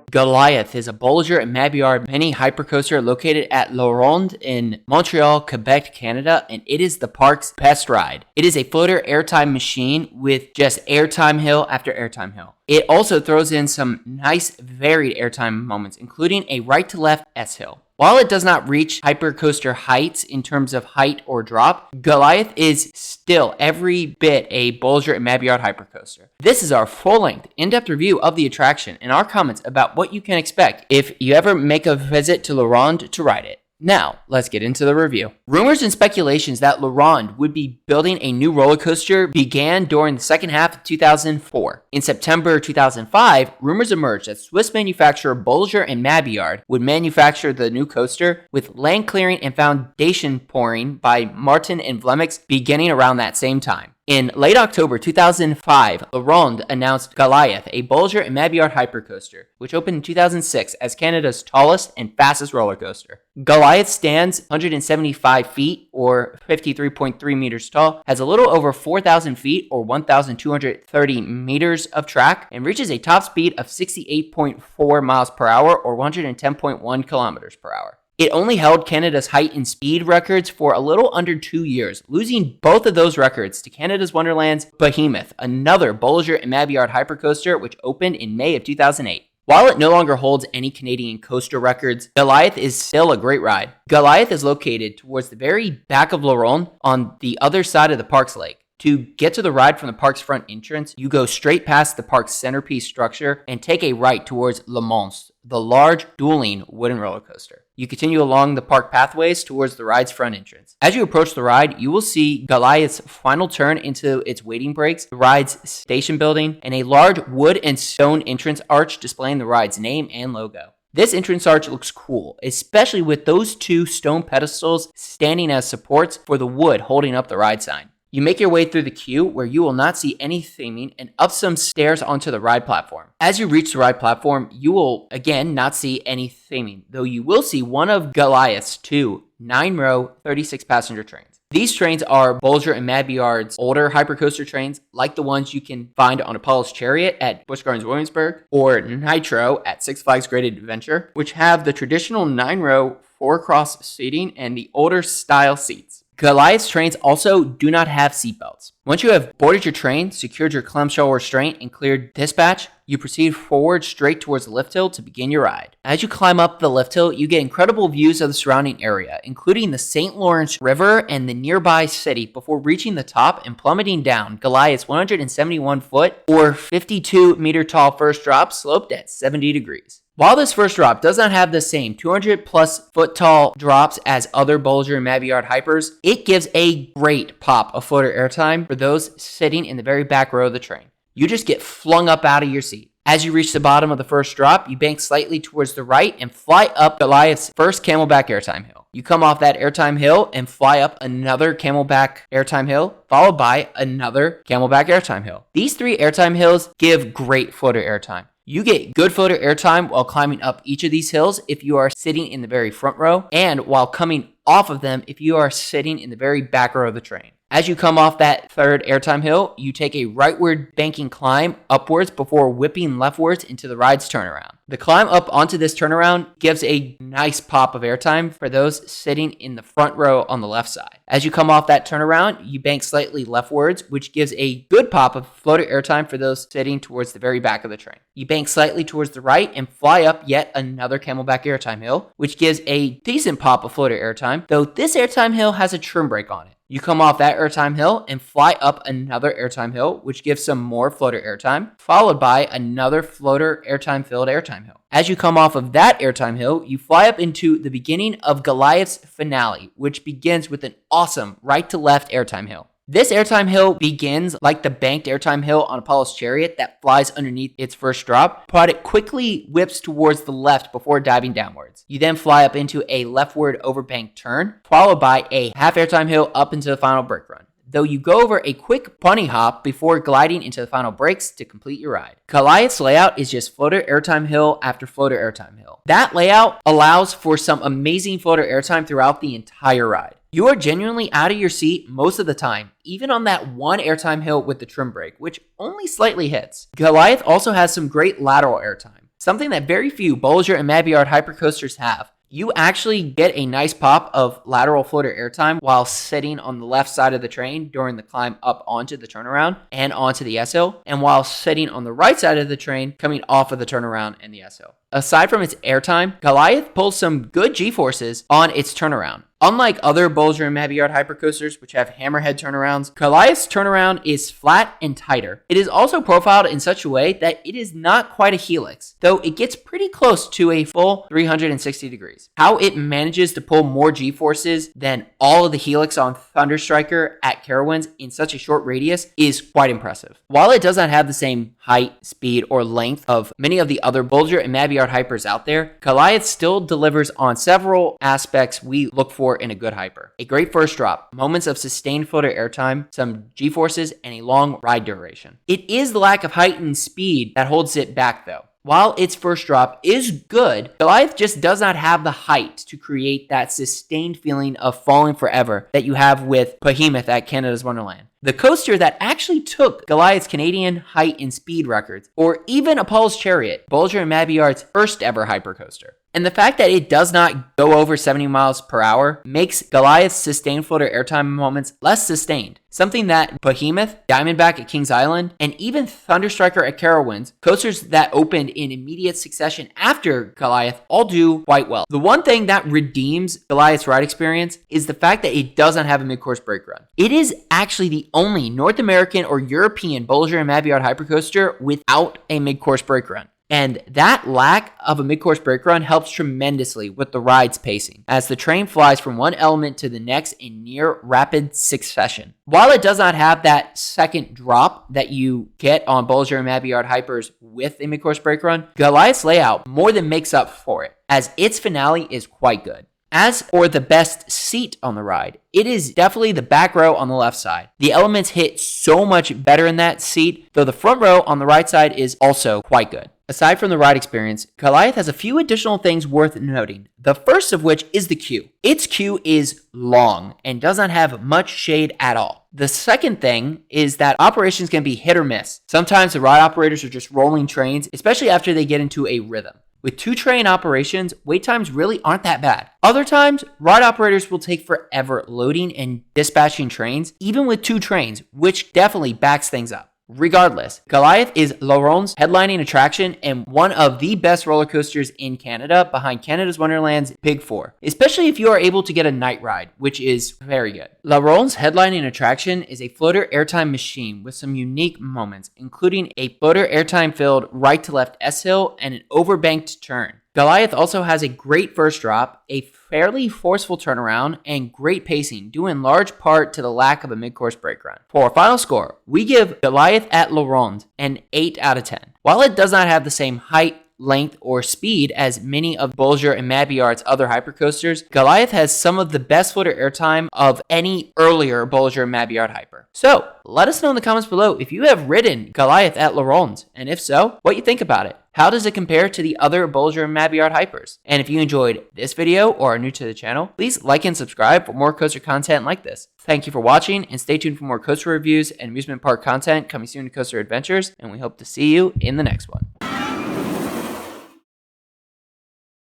Goliath is a Bolliger Mabillard mini hypercoaster located at La Ronde in Montreal, Quebec, Canada, and it is the park's best ride. It is a floater airtime machine with just airtime hill after airtime hill. It also throws in some nice varied airtime moments, including a right-to-left S-hill. While it does not reach hypercoaster heights in terms of height or drop, Goliath is still every bit a Bolliger Mabillard hypercoaster. This is our full-length, in-depth review of the attraction and our comments about what you can expect if you ever make a visit to La Ronde to ride it. Now, let's get into the review. Rumors and speculations that La Ronde would be building a new roller coaster began during the second half of 2004. In September 2005, rumors emerged that Swiss manufacturer Bolliger & Mabillard would manufacture the new coaster, with land clearing and foundation pouring by Martin and Vlemix beginning around that same time. In late October 2005, La Ronde announced Goliath, a Bolliger & Mabillard hypercoaster, which opened in 2006 as Canada's tallest and fastest roller coaster. Goliath stands 175 feet or 53.3 meters tall, has a little over 4,000 feet or 1,230 meters of track, and reaches a top speed of 68.4 miles per hour or 110.1 kilometers per hour. It only held Canada's height and speed records for a little under 2 years, losing both of those records to Canada's Wonderland's Behemoth, another Bolliger & Mabillard hypercoaster which opened in May of 2008. While it no longer holds any Canadian coaster records, Goliath is still a great ride. Goliath is located towards the very back of La Ronde on the other side of the park's lake. To get to the ride from the park's front entrance, you go straight past the park's centerpiece structure and take a right towards Le Monstre, the large dueling wooden roller coaster. You continue along the park pathways towards the ride's front entrance. As you approach the ride, you will see Goliath's final turn into its waiting brakes, the ride's station building, and a large wood and stone entrance arch displaying the ride's name and logo. This entrance arch looks cool, especially with those two stone pedestals standing as supports for the wood holding up the ride sign. You make your way through the queue where you will not see any theming and up some stairs onto the ride platform. As you reach the ride platform, you will again not see any theming, though you will see one of Goliath's two 9-row 36-passenger trains. These trains are Bolliger & Mabillard's older hypercoaster trains, like the ones you can find on Apollo's Chariot at Busch Gardens Williamsburg or Nitro at Six Flags Great Adventure, which have the traditional 9-row 4-cross seating and the older style seats. Goliath's trains also do not have seatbelts. Once you have boarded your train, secured your clamshell restraint, and cleared dispatch, you proceed forward straight towards the lift hill to begin your ride. As you climb up the lift hill, you get incredible views of the surrounding area, including the St. Lawrence River and the nearby city, before reaching the top and plummeting down Goliath's 171-foot or 52-meter tall first drop sloped at 70 degrees. While this first drop does not have the same 200-plus foot tall drops as other Bolliger & Mabillard hypers, it gives a great pop of floater airtime for those sitting in the very back row of the train. You just get flung up out of your seat. As you reach the bottom of the first drop, you bank slightly towards the right and fly up Goliath's first camelback airtime hill. You come off that airtime hill and fly up another camelback airtime hill, followed by another camelback airtime hill. These three airtime hills give great floater airtime. You get good floater airtime while climbing up each of these hills if you are sitting in the very front row, and while coming off of them if you are sitting in the very back row of the train. As you come off that third airtime hill, you take a rightward banking climb upwards before whipping leftwards into the ride's turnaround. The climb up onto this turnaround gives a nice pop of airtime for those sitting in the front row on the left side. As you come off that turnaround, you bank slightly leftwards, which gives a good pop of floater airtime for those sitting towards the very back of the train. You bank slightly towards the right and fly up yet another camelback airtime hill, which gives a decent pop of floater airtime, though this airtime hill has a trim brake on it. You come off that airtime hill and fly up another airtime hill, which gives some more floater airtime, followed by another floater airtime filled airtime hill. As you come off of that airtime hill, you fly up into the beginning of Goliath's finale, which begins with an awesome right to left airtime hill. This airtime hill begins like the banked airtime hill on Apollo's Chariot that flies underneath its first drop, but it quickly whips towards the left before diving downwards. You then fly up into a leftward overbanked turn, followed by a half airtime hill up into the final brake run, though you go over a quick bunny hop before gliding into the final brakes to complete your ride. Goliath's layout is just floater airtime hill after floater airtime hill. That layout allows for some amazing floater airtime throughout the entire ride. You are genuinely out of your seat most of the time, even on that one airtime hill with the trim brake, which only slightly hits. Goliath also has some great lateral airtime. something that very few Bolliger and Mabillard hypercoasters have. You actually get a nice pop of lateral floater airtime while sitting on the left side of the train during the climb up onto the turnaround and onto the S-hill, and while sitting on the right side of the train coming off of the turnaround and the S-hill. Aside from its airtime, Goliath pulls some good G-forces on its turnaround. Unlike other Bolliger and Mabillard hypercoasters, which have hammerhead turnarounds, Goliath's turnaround is flat and tighter. It is also profiled in such a way that it is not quite a helix, though it gets pretty close to a full 360 degrees. How it manages to pull more G-forces than all of the helix on Thunderstriker at Carowinds in such a short radius is quite impressive. While it does not have the same height, speed, or length of many of the other Bolliger and Mabillard hypers out there, Goliath still delivers on several aspects we look for in a good hyper. A great first drop, moments of sustained floater airtime, some G-forces, and a long ride duration. It is the lack of height and speed that holds it back though. While its first drop is good, Goliath just does not have the height to create that sustained feeling of falling forever that you have with Behemoth at Canada's Wonderland. The coaster that actually took Goliath's Canadian height and speed records, or even Apollo's Chariot, Bolliger and Mabillard's first ever hypercoaster. And the fact that it does not go over 70 miles per hour makes Goliath's sustained floater airtime moments less sustained. Something that Behemoth, Diamondback at Kings Island, and even Thunderstriker at Carowinds, coasters that opened in immediate succession after Goliath, all do quite well. The one thing that redeems Goliath's ride experience is the fact that it doesn't have a mid-course brake run. It is actually the only North American or European Bolliger and Mabillard hypercoaster without a mid-course brake run. And that lack of a mid-course brake run helps tremendously with the ride's pacing, as the train flies from one element to the next in near rapid succession. While it does not have that second drop that you get on Bolliger and Mabillard hypers with a mid-course brake run, Goliath's layout more than makes up for it, as its finale is quite good. As for the best seat on the ride, it is definitely the back row on the left side. The elements hit so much better in that seat, though the front row on the right side is also quite good. Aside from the ride experience, Goliath has a few additional things worth noting. The first of which is the queue. Its queue is long and does not have much shade at all. The second thing is that operations can be hit or miss. Sometimes the ride operators are just rolling trains, especially after they get into a rhythm. With 2 train operations, wait times really aren't that bad. Other times, ride operators will take forever loading and dispatching trains, even with 2 trains, which definitely backs things up. Regardless, Goliath is La Ronde's headlining attraction and one of the best roller coasters in Canada behind Canada's Wonderland's Big 4, especially if you are able to get a night ride, which is very good. La Ronde's headlining attraction is a floater airtime machine with some unique moments, including a floater airtime filled right to left S-hill and an overbanked turn. Goliath also has a great first drop, a fairly forceful turnaround, and great pacing, due in large part to the lack of a mid-course brake run. For our final score, we give Goliath La Ronde an 8 out of 10. While it does not have the same height, length, or speed as many of Bolliger and Mabillard's other hypercoasters, Goliath has some of the best floater airtime of any earlier Bolliger and Mabillard hyper. So, let us know in the comments below if you have ridden Goliath La Ronde, and if so, what you think about it. How does it compare to the other Bolliger and Mabillard hypers? And if you enjoyed this video or are new to the channel, please like and subscribe for more coaster content like this. Thank you for watching, and stay tuned for more coaster reviews and amusement park content coming soon to Coaster Adventures, and we hope to see you in the next one.